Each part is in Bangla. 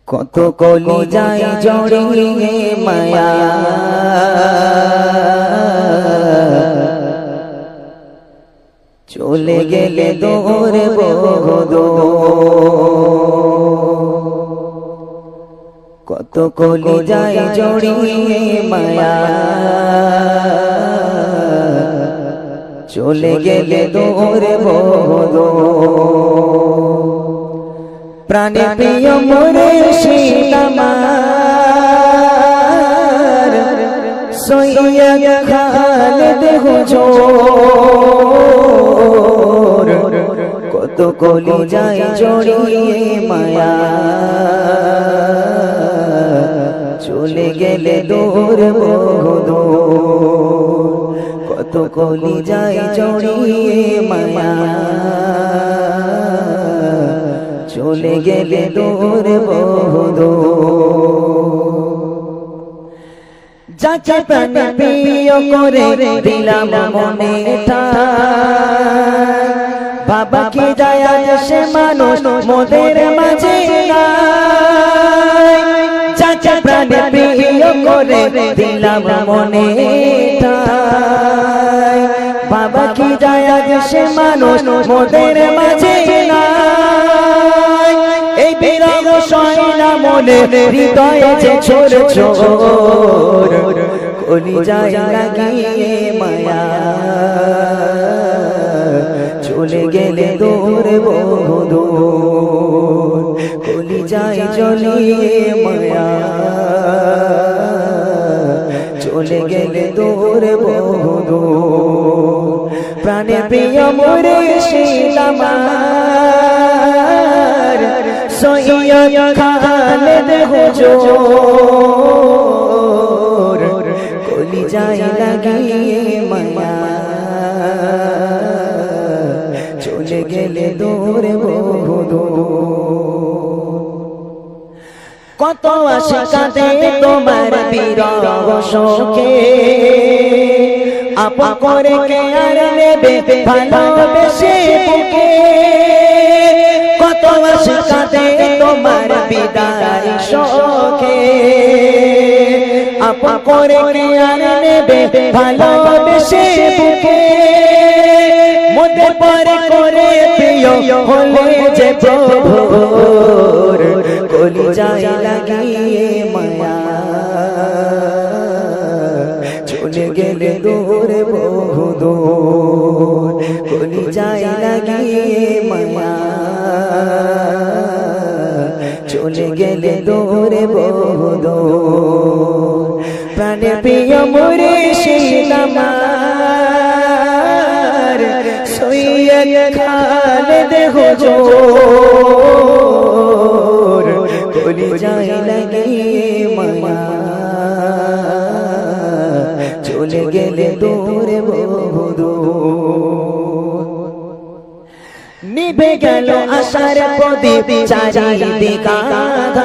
কত কলি যায় জড়িয়ে মায়া চলে গেলে দূরে বহুদূর কত কলি যায় জড়িয়ে মায়া চলে গেলে দূরে বহুদূর প্রাণে প্রিয় মুর্শিদ আমার সৈয়দ খালেদ হুজুর কত কলি যায় জড়িয়ে মায়া চলে গেলে দূর বহুদূর কত কলি যায় জড়িয়ে মায়া চলে গেলে দূর বহুদূর যাকে প্রাণে প্রিয় করে দিলাম মনে ঠাই বাবা কি যায় সে মানুষ মোদের মাঝে নাই যাকে প্রাণে প্রিয় করে দিলাম মনে ঠাই বাবা কি যায় সে মানুষ মোদের মাঝে নাই এই বিরহ সয়না মনে হৃদয়ে যে ছোর ছোর কলি যায় লাগিয়ে মায়া চলে গেলে দূর বহুদূর কলি যায় জ্বলিয়ে মায়া চলে গেলে দূর বহুদূর প্রাণে প্রিয় মুর্শিদ আমার সৈয়দ খালেদ হুজুর কলি যায় লাগিয়ে মায়া চলে গেলে দূর বহুদূর কত আশা কাঁদে তোমার বিরহ শোকে আপন করে কে আর নেবে ভালোবেসে বুকে কত আশা কাঁদে তোমার বিদায় শোকে আপন করে কে আর নেবে ভালোবেসে বুকে মোদের পরে করে প্রিয় হলে যে প্রভুর কলি যায় লাগিয়ে মায়া চলে গেলে দূর বহুদূর কলি যায় লাগিয়ে মায়া চলে গেলে দূর বহুদূর প্রাণে প্রিয় মুর্শিদ আমার সৈয়দ খালেদ হুজুর কলি যায় লাগিয়ে মায়া চলে গেলে দূর বহুদূর নিভে গেল আশার প্রদীপ চারিদিকে আঁধার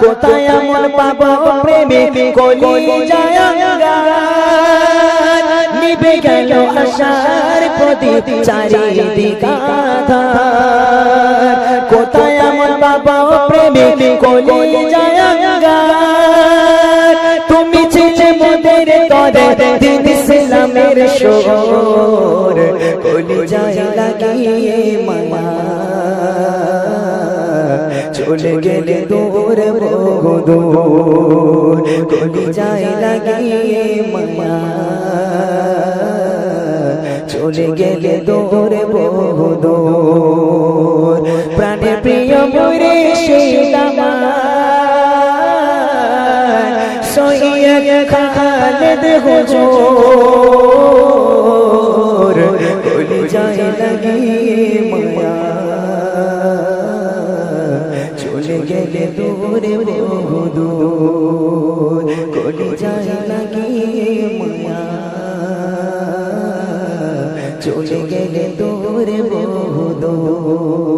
কোথায় এমন পাবো প্রেমে কলি যায় নিভে গেল আশার প্রদীপ চারিদিকে আঁধার কোথায় এমন পাবো প্রেমে কলি যায় তুমি ছিলে মোদের তরে দিন ইসলামের শোর কলি যায় লাগিয়ে মায়া চলে গেলে দূর বহুদূর কলি যায় লাগিয়ে মায়া চলে গেলে দূর বহুদূর প্রাণে প্রিয় মুর্শিদ আমার সৈয়দ খালেদ হুজুর কলি যায় লাগিয়ে মায়া চলে গেলে দূর বহুদূর কলি যায় লাগিয়ে মায়া চলে গেলে দূর বহুদূর